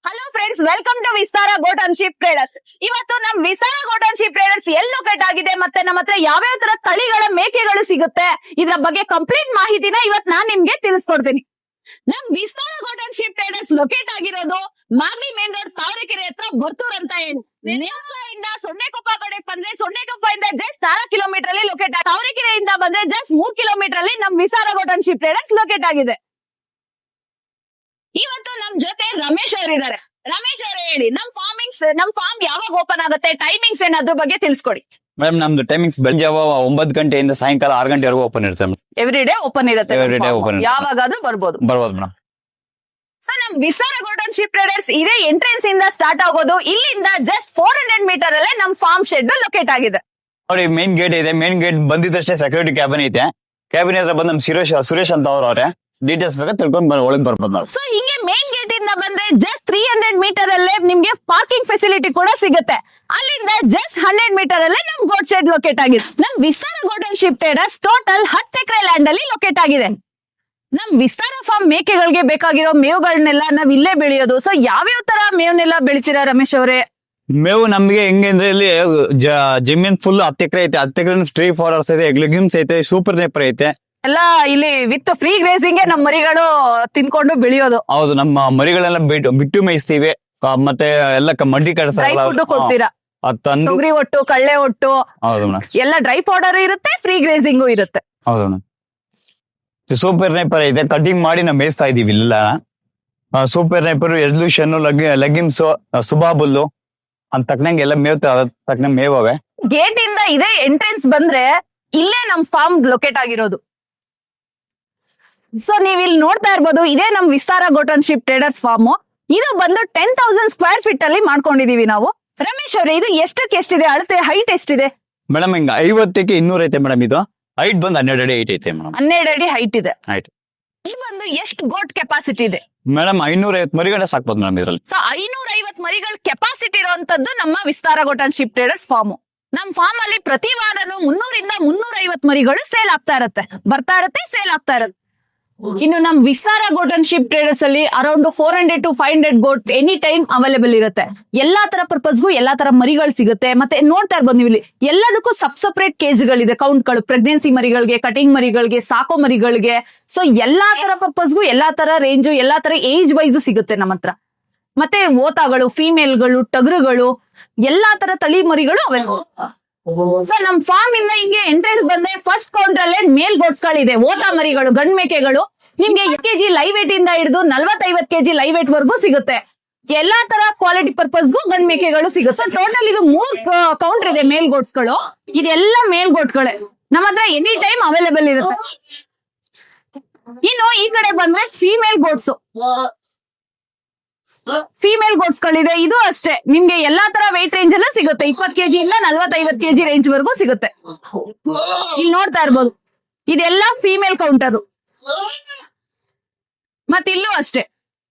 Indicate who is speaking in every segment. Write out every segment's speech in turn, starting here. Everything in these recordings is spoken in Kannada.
Speaker 1: Hello friends, welcome to Vistara goat and sheep traders. ಇವತ್ತು ನಮ್ Vistara goat and sheep traders ಎಲ್ಲಿ ಲೊಕೇಟ್ ಆಗಿದೆ ಮತ್ತೆ ನಮ್ಮ ಹತ್ರ ಯಾವ್ಯಾವ ತರ ತಳಿಗಳ ಮೇಕೆಗಳು ಸಿಗುತ್ತೆ ಇದ್ರ ಬಗ್ಗೆ ಕಂಪ್ಲೀಟ್ ಮಾಹಿತಿನ ಇವತ್ತು ನಾನ್ ನಿಮ್ಗೆ ತಿಳಿಸ್ಕೊಡ್ತೀನಿ. ನಮ್ Vistara goat and sheep traders locate ಆಗಿರೋದು ಮಾಗಡಿ ಮೇನ್ ರೋಡ್ ತಾವರೆಕೆರೆ ಹತ್ರ ಬರ್ತೂರ್ ಅಂತ ಹೇಳಿ. ನೆಲಮಂಗಲದಿಂದ ಸೊನ್ನೆಕೊಪ್ಪ ಕಡೆ ಬಂದ್ರೆ ಸೊನ್ನೆಕೊಪ್ಪದಿಂದ ಜಸ್ಟ್ 4 ಕಿಲೋಮೀಟರ್ ಅಲ್ಲಿ ಲೊಕೇಟ್ ಆಗಿದೆ. ತಾವರೆಕೆರೆಯಿಂದ ಬಂದ್ರೆ ಜಸ್ಟ್ 3 ಕಿಲೋಮೀಟರ್ ಅಲ್ಲಿ ನಮ್ Vistara goat and sheep traders locate ಆಗಿದೆ. ಇವತ್ತು ನಮ್ ಜೊತೆ ರಮೇಶ್ ಅವರಿದ್ದಾರೆ. ರಮೇಶ್ ಅವರು ಹೇಳಿ, ನಮ್ ಫಾರ್ಮ್ ಯಾವಾಗ ಓಪನ್ ಆಗುತ್ತೆ, ಟೈಮಿಂಗ್ಸ್ ಏನ್ ಅದ್ರ ಬಗ್ಗೆ ತಿಳಿಸ್ಕೊಡಿ.
Speaker 2: ಮೇಡಮ್, ನಮ್ದು ಟೈಮಿಂಗ್ಸ್ ಬೆಳಗ್ಗೆ 9 ಗಂಟೆಯಿಂದ ಸಾಯಂಕಾಲ 6 ಗಂಟೆವರೆಗೂ ಓಪನ್ ಇರುತ್ತೆ.
Speaker 1: ಎವ್ರಿ ಡೇ ಓಪನ್ ಇರುತ್ತೆ.
Speaker 2: Every day open ಇರುತ್ತೆ.
Speaker 1: ಯಾವಾಗಾದ್ರೂ ಬರ್ಬೋದು
Speaker 2: ಮೇಡಮ್.
Speaker 1: ಸರ್, ನಮ್ Vistara goat and sheep traders ಇದೇ ಎಂಟ್ರೆನ್ಸ್ ಇಂದ ಸ್ಟಾರ್ಟ್ ಆಗೋದು. ಇಲ್ಲಿಂದ ಜಸ್ಟ್ 400 ಮೀಟರ್ ಅಲ್ಲೇ ನಮ್ ಫಾರ್ಮ್ ಶೆಡ್ ಲೊಕೇಟ್ ಆಗಿದೆ.
Speaker 2: ನೋಡಿ, ಮೇನ್ ಗೇಟ್ ಇದೆ. ಮೇನ್ ಗೇಟ್ ಬಂದಿದ್ದಷ್ಟೇ ಸೆಕ್ಯೂರಿಟಿ ಕ್ಯಾಬಿನ್ ಐತೆ. ಕ್ಯಾಬಿನ್ ಹತ್ರ ಬಂದ್ ನಮ್ ಸುರೇಶ್ ಅಂತ ಅವ್ರೆ ಡೀಟೇಲ್ಸ್ ಬೇಕಾ ತಿಳ್ಕೊಂಡ್ ಒಳಗ್ ಬರ್ಬೋದು ನಾವು.
Speaker 1: ಸೊ ಹಿಂಗೆ ಮೇನ್ ಗೇಟ್ ಇಂದ ಬಂದ್ರೆ ಜಸ್ಟ್ 300 ಮೀಟರ್ ಅಲ್ಲೇ ನಿಮ್ಗೆ ಪಾರ್ಕಿಂಗ್ ಫೆಸಿಲಿಟಿ ಕೂಡ ಸಿಗುತ್ತೆ. ಅಲ್ಲಿಂದ ಜಸ್ಟ್ 100 ಮೀಟರ್ ಅಲ್ಲೇ ನಮ್ ಗೋಟ್ ಶೆಡ್ ಲೊಕೇಟ್ ಆಗಿದೆ. ನಮ್ Vistara goat and sheep traders total 10 acre land ಅಲ್ಲಿ ಲೊಕೇಟ್ ಆಗಿದೆ. ನಮ್ ವಿಸ್ತಾರ ಫಾರ್ಮ್ ಮೇಕೆಗಳಿಗೆ ಬೇಕಾಗಿರೋ ಮೇವುಗಳನ್ನೆಲ್ಲ ನಾವ್ ಇಲ್ಲೇ ಬೆಳೆಯೋದು. ಸೊ ಯಾವ್ಯಾವ ತರ ಮೇವನ್ನೆಲ್ಲ ಬೆಳಿತೀರಾ ರಮೇಶ್ ಅವರೇ?
Speaker 2: ಮೇವು ನಮ್ಗೆ ಹೆಂಗೆ ಅಂದ್ರೆ ಇಲ್ಲಿ ಜಮೀನ್ ಫುಲ್ 10 ಎಕರೆ ಐತೆ. 10 ಎಕರೆ ಸ್ಟ್ರೀ ಫಾರ್ಮರ್ಸ್ ಐತೆ, ಲೆಗ್ಯೂಮ್ಸ್ ಐತೆ, ಸೂಪರ್ ನೇಪರ್ ಐತೆ.
Speaker 1: ಎಲ್ಲ ಇಲ್ಲಿ ವಿತ್ ಫ್ರೀ ಗ್ರೇಸಿಂಗ್ ನಮ್ ಮರಿಗಳು ತಿನ್ಕೊಂಡು ಬೆಳೆಯೋದು.
Speaker 2: ಹೌದು, ನಮ್ಮ ಮರಿಗಳೆಲ್ಲ ಬಿಟ್ಟು ಮೇಯಿಸ್ತೀವಿ. ಮತ್ತೆ ಎಲ್ಲ ಮಡ್ಡಿ
Speaker 1: ಡ್ರೈ ಫುಡ್ ಕೊಡ್ತೀರಾ?
Speaker 2: ತಂದು
Speaker 1: ತೊಗರಿ ಒಟ್ಟು, ಕಳ್ಳೆ ಒಟ್ಟು,
Speaker 2: ಹೌದು ಮೇಡಮ್,
Speaker 1: ಎಲ್ಲ ಡ್ರೈ ಪೌಡರ್ ಇರುತ್ತೆ, ಫ್ರೀ ಗ್ರೇಸಿಂಗು ಇರುತ್ತೆ.
Speaker 2: ಹೌದು ಮೇಡಮ್. ಸೂಪರ್ ನೇಪರ್ ಇದೆ, ಕಟಿಂಗ್ ಮಾಡಿ ನಾವು ಮೇಯಿಸ್ತಾ ಇದೀವಿ ಇಲ್ಲ. ಸೂಪರ್ ನೇಪರ್, ಎಲ್ಯೂಷನ್, ಲೆಗಿಮ್ಸ್, ಸುಬಾಬುಲ್ಲು ಅಂತ ತಕ್ಕನಂಗೆ ಎಲ್ಲ ಮೇವ್ ತಕ್ಕನ ಮೇವವೆ.
Speaker 1: ಗೇಟ್ ಇಂದ ಇದೇ ಎಂಟ್ರೆನ್ಸ್ ಬಂದ್ರೆ ಇಲ್ಲೇ ನಮ್ ಫಾರ್ಮ್ ಲೊಕೇಟ್ ಆಗಿರೋದು. ಸೊ ನೀವ್ ಇಲ್ಲಿ ನೋಡ್ತಾ ಇರ್ಬೋದು, ಇದೇ ನಮ್ Vistara goat and sheep traders form. ಇದು ಬಂದು 10,000 ಸ್ಕ್ವೇರ್ ಫೀಟ್ ಅಲ್ಲಿ ಮಾಡ್ಕೊಂಡಿದೀವಿ ನಾವು. ರಮೇಶ್ ಅವರೇ, ಇದು ಎಷ್ಟಕ್ಕೆ ಎಷ್ಟಿದೆ ಅಳತೆ? ಹೈಟ್ ಎಷ್ಟಿದೆ
Speaker 2: ಮೇಡಮ್? ಹಿಂಗ 50ಕ್ಕೆ 200 ಐತೆ ಮೇಡಮ್. ಇದು ಹೈಟ್ ಬಂದು 12 ಅಡಿ ಹೈಟ್ ಐತೆ ಮೇಡಮ್.
Speaker 1: 12 ಅಡಿ ಹೈಟ್ ಇದೆ.
Speaker 2: ಆಯ್ತು.
Speaker 1: ಇದು ಬಂದು ಎಷ್ಟು ಗೋಟ್ ಕೆಪಾಸಿಟಿ ಇದೆ
Speaker 2: ಮೇಡಮ್? 550 ಮರಿಗಳೇ ಸಾಕ್ಬೋದು ಮೇಡಮ್ ಇದ್ರಲ್ಲಿ.
Speaker 1: ಸೊ 550 ಮರಿಗಳ ಕೆಪಾಸಿಟಿ ಇರುವಂತದ್ದು ನಮ್ಮ ವಿಸ್ತಾರ goat and sheep traders form. ನಮ್ ಫಾರ್ಮ್ ಅಲ್ಲಿ ಪ್ರತಿ ವಾರನು 300 ಇಂದ 350 ಮರಿಗಳು ಸೇಲ್ ಆಗ್ತಾ ಇರತ್ತೆ, ಸೇಲ್ ಆಗ್ತಾ ಇರತ್ತೆ. ಇನ್ನು ನಮ್ Vistara goat and sheep traders ಅಲ್ಲಿ around 400 to 500 goat any time available ಇರುತ್ತೆ. ಎಲ್ಲಾ ತರ ಪರ್ಪಸ್ಗೂ ಎಲ್ಲಾ ತರ ಮರಿಗಳು ಸಿಗುತ್ತೆ. ಮತ್ತೆ ನೋಡ್ತಾ ಇರ್ಬೋದು ನೀವು, ಇಲ್ಲಿ ಎಲ್ಲದಕ್ಕೂ ಸಪ್ರೇಟ್ ಕೇಜ್ಗಳಿದೆ, ಕೌಂಟ್ಗಳು, ಪ್ರೆಗ್ನೆನ್ಸಿ ಮರಿಗಳಿಗೆ, ಕಟಿಂಗ್ ಮರಿಗಳಿಗೆ, ಸಾಕೋ ಮರಿಗಳಿಗೆ. ಸೊ ಎಲ್ಲಾ ತರ ಪರ್ಪಸ್ಗೂ ಎಲ್ಲಾ ತರ ರೇಂಜು, ಎಲ್ಲಾ ತರ ಏಜ್ ವೈಸ್ ಸಿಗುತ್ತೆ ನಮ್ಮ ಹತ್ರ. ಮತ್ತೆ ಓತಾಗಳು, ಫೀಮೇಲ್ಗಳು, ಟಗರುಗಳು, ಎಲ್ಲಾ ತರ ತಳಿ ಮರಿಗಳು ಅವೈಲೇಬಲ್. ಸೊ ನಮ್ ಫಾರ್ಮ್ ಇಂದ ಹಿಂಗೆ ಎಂಟ್ರೆನ್ಸ್ ಬಂದ್ರೆ ಫಸ್ಟ್ ಕೌಂಟರ್ ಅಲ್ಲೇ ಮೇಲ್ ಗೋಟ್ಸ್ ಗಳಿದೆ, ಓತಾ ಮರಿಗಳು, ಗಂಡ್ ಮೇಕೆಗಳು. ನಿಮ್ಗೆ 1 ಕೆಜಿ ಲೈವ್ ವೇಟ್ ಇಂದ ಹಿಡಿದು 40-50 ಕೆಜಿ ಲೈವ್ ವೇಟ್ ವರ್ಗೂ ಸಿಗುತ್ತೆ. ಎಲ್ಲಾ ತರ ಕ್ವಾಲಿಟಿ ಪರ್ಪಸ್ಗೂ ಗಂಡ್ ಮೇಕೆಗಳು ಸಿಗುತ್ತೆ. ಸೊ ಟೋಟಲ್ ಇದು 3 ಕೌಂಟರ್ ಇದೆ ಮೇಲ್ ಗೋಟ್ಸ್ ಗಳು. ಇದೆಲ್ಲ ಮೇಲ್ ಗೋಟ್ಗಳೇ ನಮ್ಮ ಹತ್ರ ಎನಿ ಟೈಮ್ ಅವೈಲೇಬಲ್ ಇರುತ್ತೆ. ಇನ್ನು ಈ ಕಡೆ ಬಂದ್ರೆ ಫೀಮೇಲ್ ಗೋಟ್ಸ್ ಗಳಿದೆ. ಇದು ಅಷ್ಟೇ, ನಿಮ್ಗೆ ಎಲ್ಲಾ ತರ ವೇಟ್ ರೇಂಜ್ ಎಲ್ಲ ಸಿಗುತ್ತೆ. 20 ಕೆಜಿ ಇಂದ 40-50 ಕೆಜಿ ರೇಂಜ್ ವರ್ಗೂ ಸಿಗುತ್ತೆ. ಇಲ್ಲಿ ನೋಡ್ತಾ ಇರ್ಬೋದು, ಇದೆಲ್ಲ ಫೀಮೇಲ್ ಕೌಂಟರ್. ಮತ್ತೆ ಇಲ್ಲೂ ಅಷ್ಟೇ,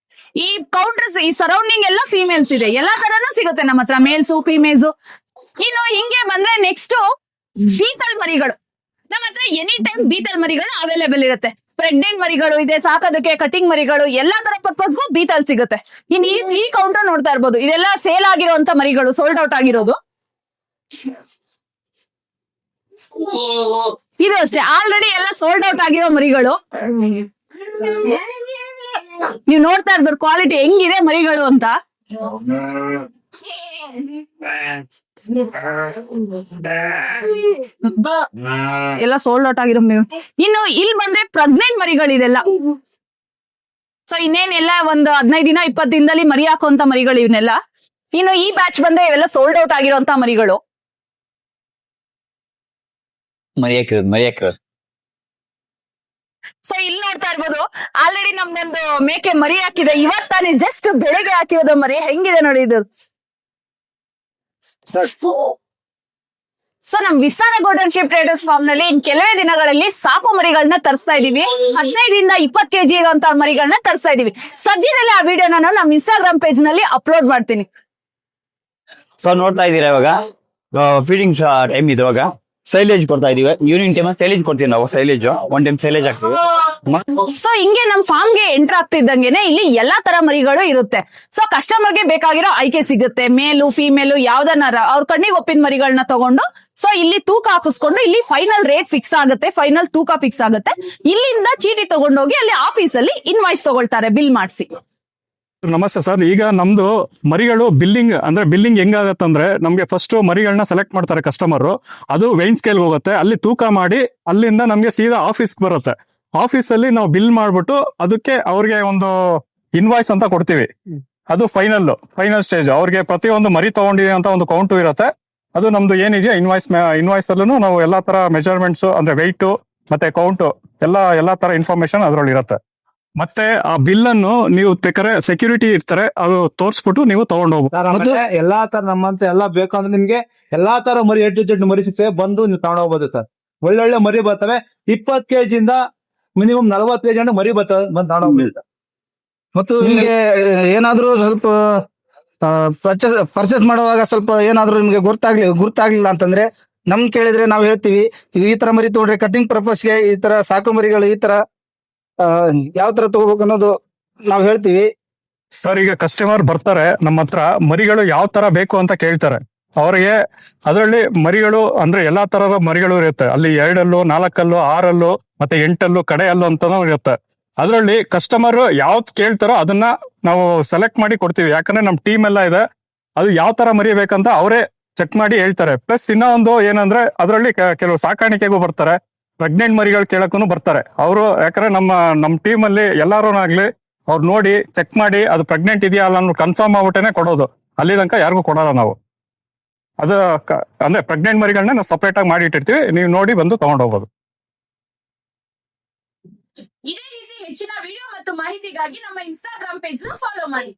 Speaker 1: ಈ ಕೌಂಟರ್ಸ್, ಈ ಸರೌಂಡಿಂಗ್ ಎಲ್ಲ ಫೀಮೇಲ್ಸ್ ಇದೆ. ಎಲ್ಲಾ ತರನು ಸಿಗುತ್ತೆ ನಮ್ಮ ಹತ್ರ, ಮೇಲ್ಸು, ಫೀಮೇಲ್ಸು. ಇನ್ನು ಹಿಂಗೆ ಬಂದ್ರೆ ನೆಕ್ಸ್ಟ್ ಬೀತಲ್ ಮರಿಗಳು. ನಮ್ಮ ಹತ್ರ ಎನಿ ಟೈಮ್ ಬೀತಲ್ ಮರಿಗಳು ಅವೈಲೇಬಲ್ ಇರುತ್ತೆ. ಪ್ರೆಗ್ನೆಂಟ್ ಮರಿಗಳು ಇದೆ, ಸಾಕೋದಕ್ಕೆ ಕಟಿಂಗ್ ಮರಿಗಳು, ಎಲ್ಲಾ ತರ ಪರ್ಪಸ್ಗೂ ಬೀತಲ್ ಸಿಗುತ್ತೆ. ಇನ್ ಈ ಕೌಂಟರ್ ನೋಡ್ತಾ ಇರ್ಬೋದು, ಇದೆಲ್ಲ ಸೇಲ್ ಆಗಿರುವಂತ ಮರಿಗಳು, ಸೋಲ್ಡ್ ಔಟ್ ಆಗಿರೋದು. ಇದು ಅಷ್ಟೇ, ಆಲ್ರೆಡಿ ಎಲ್ಲ ಸೋಲ್ಡ್ ಔಟ್ ಆಗಿರೋ ಮರಿಗಳು. ನೀವು ನೋಡ್ತಾ ಇರ್ಬೋದು ಕ್ವಾಲಿಟಿ ಹೆಂಗಿದೆ ಮರಿಗಳು ಅಂತ. ಎಲ್ಲ ಸೋಲ್ಡ್ ಔಟ್ ಆಗಿರೋ ನೀವು. ಇನ್ನು ಇಲ್ಲಿ ಬಂದ್ರೆ ಪ್ರೆಗ್ನೆಂಟ್ ಮರಿಗಳಿದೆಲ್ಲ. ಸೊ ಇನ್ನೇನೆಲ್ಲ ಒಂದು 15 ದಿನ 20 ದಿನದಲ್ಲಿ ಮರಿ ಹಾಕುವಂತ ಮರಿಗಳು ಇವನ್ನೆಲ್ಲ. ಇನ್ನು ಈ ಬ್ಯಾಚ್ ಬಂದ್ರೆ ಇವೆಲ್ಲ ಸೋಲ್ಡ್ ಔಟ್ ಆಗಿರೋಂತ ಮರಿಗಳು.
Speaker 2: ಮರಿ ಹಾಕಿರೋದು.
Speaker 1: ಸೊ ಇಲ್ಲಿ ನೋಡ್ತಾ ಇರ್ಬೋದು, ಆಲ್ರೆಡಿ ನಮ್ದೊಂದು ಮೇಕೆ ಮರಿ ಹಾಕಿದೆ. ಇವತ್ತಾನೆ ಜಸ್ಟ್ ಬೆಳಗ್ಗೆ ಹಾಕಿರೋದು ಮರಿ. ಹೆಂಗಿದೆ ನೋಡಿ ಇದು. ಸೊ ನಮ್ Vistara goat and sheep traders form ನಲ್ಲಿ ಕೆಲವೇ ದಿನಗಳಲ್ಲಿ ಸಾಕು ಮರಿಗಳನ್ನ ತರಿಸ್ತಾ ಇದೀವಿ. 15 ಇಂದ 20 ಕೆಜಿ ಇರುವಂತ ಮರಿಗಳನ್ನ ತರಿಸ್ತಾ ಇದೀವಿ. ಸದ್ಯದಲ್ಲೇ ಆ ವಿಡಿಯೋ ನಾನು ನಮ್ ಇನ್ಸ್ಟಾಗ್ರಾಮ್ ಪೇಜ್ ನಲ್ಲಿ ಅಪ್ಲೋಡ್ ಮಾಡ್ತೀನಿ.
Speaker 2: ಸೊ ನೋಡ್ತಾ ಇದೀರಾ, ಇವಾಗ ಫೀಡಿಂಗ್ ಟೈಮ್ ಇದೆ. ಇವಾಗ ಸೈಲೇಜ್ ಕೊಡ್ತಾ ಇದೀವಿ. ಈವ್ನಿಂಗ್ ಟೈಮ್ ಸೈಲೇಜ್ ಕೊಡ್ತೀವಿ ನಾವು. ಸೈಲೇಜ್ ಒನ್ ಟೈಮ್ ಸೈಲೇಜ್ ಹಾಕ್ತೀವಿ.
Speaker 1: ಸೊ ಹಿಂಗೆ ನಮ್ ಫಾರ್ಮ್ ಗೆ ಎಂಟರ್ ಆಗ್ತಿದ್ದಂಗೆನೆ ಇಲ್ಲಿ ಎಲ್ಲಾ ತರ ಮರಿಗಳು ಇರುತ್ತೆ. ಸೊ ಕಸ್ಟಮರ್ ಗೆ ಬೇಕಾಗಿರೋ ಆಯ್ಕೆ ಸಿಗುತ್ತೆ. ಮೇಲು ಫಿಮೇಲು ಯಾವ್ದನ್ನಾರ ಅವ್ರ ಕಣ್ಣಿಗೆ ಒಪ್ಪಿನ ಮರಿಗಳನ್ನ ತಗೊಂಡು ಸೊ ಇಲ್ಲಿ ತೂಕ ಹಾಕಿಸ್ಕೊಂಡು ಇಲ್ಲಿ ಫೈನಲ್ ರೇಟ್ ಫಿಕ್ಸ್ ಆಗುತ್ತೆ, ಫೈನಲ್ ತೂಕ ಫಿಕ್ಸ್ ಆಗುತ್ತೆ. ಇಲ್ಲಿಂದ ಚೀಟಿ ತಗೊಂಡೋಗಿ ಅಲ್ಲಿ ಆಫೀಸ್ ಅಲ್ಲಿ ಇನ್ವಾಯ್ಸ್ ತಗೊಳ್ತಾರೆ ಬಿಲ್ ಮಾಡಿಸಿ.
Speaker 3: ನಮಸ್ತೆ ಸರ್. ಈಗ ನಮ್ದು ಮರಿಗಳು ಬಿಲ್ಲಿಂಗ್ ಹೆಂಗಾಗತ್ತಂದ್ರೆ ನಮ್ಗೆ ಫಸ್ಟ್ ಮರಿಗಳನ್ನ ಸೆಲೆಕ್ಟ್ ಮಾಡ್ತಾರೆ ಕಸ್ಟಮರ್. ಅದು ವೆಯ್ನ್ ಸ್ಕೇಲ್ ಹೋಗುತ್ತೆ, ಅಲ್ಲಿ ತೂಕ ಮಾಡಿ ಅಲ್ಲಿಂದ ನಮ್ಗೆ ಸೀದಾ ಆಫೀಸ್ಗೆ ಬರುತ್ತೆ. ಆಫೀಸ್ ಅಲ್ಲಿ ನಾವು ಬಿಲ್ ಮಾಡ್ಬಿಟ್ಟು ಅದಕ್ಕೆ ಅವ್ರಿಗೆ ಒಂದು ಇನ್ವಾಯ್ಸ್ ಅಂತ ಕೊಡ್ತೀವಿ. ಅದು ಫೈನಲ್ ಸ್ಟೇಜ್. ಅವ್ರಿಗೆ ಪ್ರತಿಯೊಂದು ಮರಿ ತಗೊಂಡಿದೆ ಅಂತ ಒಂದು ಕೌಂಟು ಇರುತ್ತೆ. ಅದು ನಮ್ದು ಏನಿದೆಯಾ ಇನ್ವಾಯ್ಸ್ ಅಲ್ಲೂ ನಾವು ಎಲ್ಲಾ ತರ ಮೆಜರ್ಮೆಂಟ್ಸ್ ಅಂದ್ರೆ ವೆಯ್ಟ್ ಮತ್ತೆ ಕೌಂಟ್ ಎಲ್ಲಾ ತರ ಇನ್ಫಾರ್ಮೇಶನ್ ಅದ್ರಲ್ಲಿ ಇರುತ್ತೆ. ಮತ್ತೆ ಆ ಬಿಲ್ ಅನ್ನು ನೀವು ಬೇಕಾದ್ರೆ ಸೆಕ್ಯೂರಿಟಿ ಇರ್ತಾರೆ, ಅದು ತೋರ್ಸ್ಬಿಟ್ಟು ನೀವು ತಗೊಂಡೋಗ್ಬೋದು.
Speaker 4: ಎಲ್ಲಾ ತರ ನಮ್ಮಂತ ಎಲ್ಲಾ ಬೇಕು ಅಂದ್ರೆ ನಿಮ್ಗೆ ಎಲ್ಲಾ ತರ ಮರಿ ಎಡ್ ಮರಿ ಸಿಗ್ತವೆ, ಬಂದು ನೀವು ತಗೊಂಡೋಗ್ಬೋದು ಸರ್. ಒಳ್ಳೊಳ್ಳೆ ಮರಿ ಬರ್ತವೆ. 20 kg ಇಂದ ಮಿನಿಮಮ್ 40 kg ಮರಿ ಬರ್ತವೆ, ಬಂದು ತಗೊಂಡೋಗ್ಬೋದು.
Speaker 5: ಮತ್ತು ನಿಮ್ಗೆ ಏನಾದ್ರೂ ಸ್ವಲ್ಪ ಪರ್ಚೇಸ್ ಮಾಡುವಾಗ ಸ್ವಲ್ಪ ಏನಾದ್ರೂ ನಿಮ್ಗೆ ಗುರ್ತಾಗ್ಲಿಲ್ಲ ಅಂತಂದ್ರೆ ನಮ್ ಕೇಳಿದ್ರೆ ನಾವ್ ಹೇಳ್ತೀವಿ, ಈ ತರ ಮರಿ ತಗೊಂಡ್ರೆ ಕಟಿಂಗ್ ಪರ್ಪಸ್ಗೆ ಈ ತರ ಸಾಕು ಮರಿಗಳು ಈ ತರ ಯಾವ ತರ ತಗೋಬೇಕು ಅನ್ನೋದು ನಾವ್ ಹೇಳ್ತೀವಿ.
Speaker 3: ಸರ್, ಈಗ ಕಸ್ಟಮರ್ ಬರ್ತಾರೆ ನಮ್ಮ ಹತ್ರ, ಮರಿಗಳು ಯಾವ ತರ ಬೇಕು ಅಂತ ಕೇಳ್ತಾರೆ. ಅವರಿಗೆ ಅದರಲ್ಲಿ ಮರಿಗಳು ಅಂದ್ರೆ ಎಲ್ಲಾ ತರದ ಮರಿಗಳು ಇರುತ್ತೆ. ಅಲ್ಲಿ 2 ಅಲ್ಲು 4 ಅಲ್ಲು 6 ಅಲ್ಲು ಮತ್ತೆ 8 ಅಲ್ಲು ಕಡೆ ಅಲ್ಲು ಅಂತಾನು ಇರುತ್ತೆ. ಅದರಲ್ಲಿ ಕಸ್ಟಮರ್ ಯಾವ್ದು ಕೇಳ್ತಾರೋ ಅದನ್ನ ನಾವು ಸೆಲೆಕ್ಟ್ ಮಾಡಿ ಕೊಡ್ತೀವಿ. ಯಾಕಂದ್ರೆ ನಮ್ ಟೀಮ್ ಎಲ್ಲ ಇದೆ, ಅದು ಯಾವ ತರ ಮರಿ ಬೇಕಂತ ಅವರೇ ಚೆಕ್ ಮಾಡಿ ಹೇಳ್ತಾರೆ. ಪ್ಲಸ್ ಇನ್ನೂ ಒಂದು ಏನಂದ್ರೆ ಅದರಲ್ಲಿ ಕೆಲವು ಸಾಕಾಣಿಕೆಗೂ ಬರ್ತಾರೆ, ಪ್ರೆಗ್ನೆಂಟ್ ಮರಿಗಳು ಕೇಳಕ್ಕೂ ಬರ್ತಾರೆ ಅವರು. ಯಾಕಂದ್ರೆ ನಮ್ಮ ಟೀಮ್ ಅಲ್ಲಿ ಎಲ್ಲಾರುನಾಗ್ಲಿ ಅವ್ರು ನೋಡಿ ಚೆಕ್ ಮಾಡಿ ಅದು ಪ್ರೆಗ್ನೆಂಟ್ ಇದೆಯಾ ಅಲ್ಲ ಅನ್ನೋ ಕನ್ಫರ್ಮ್ ಆಗ್ಬಿಟ್ಟೇನೆ ಕೊಡೋದು. ಅಲ್ಲಿ ತನಕ ಯಾರಿಗೂ ಕೊಡಲ್ಲ ನಾವು. ಅದು ಅಂದ್ರೆ ಪ್ರೆಗ್ನೆಂಟ್ ಮರಿಗಳನ್ನ ನಾವು ಸಪರೇಟ್ ಆಗಿ ಮಾಡಿ ಇಟ್ಟಿರ್ತೀವಿ, ನೀವು ನೋಡಿ ಬಂದು ತಗೊಂಡೋಗ್ಬೋದು.
Speaker 1: ಇದೇ ರೀತಿ ಹೆಚ್ಚಿನ ವಿಡಿಯೋ ಮತ್ತು ಮಾಹಿತಿಗಾಗಿ ನಮ್ಮ ಇನ್ಸ್ಟಾಗ್ರಾಮ್ ಪೇಜ್ ನ ಫಾಲೋ ಮಾಡಿ.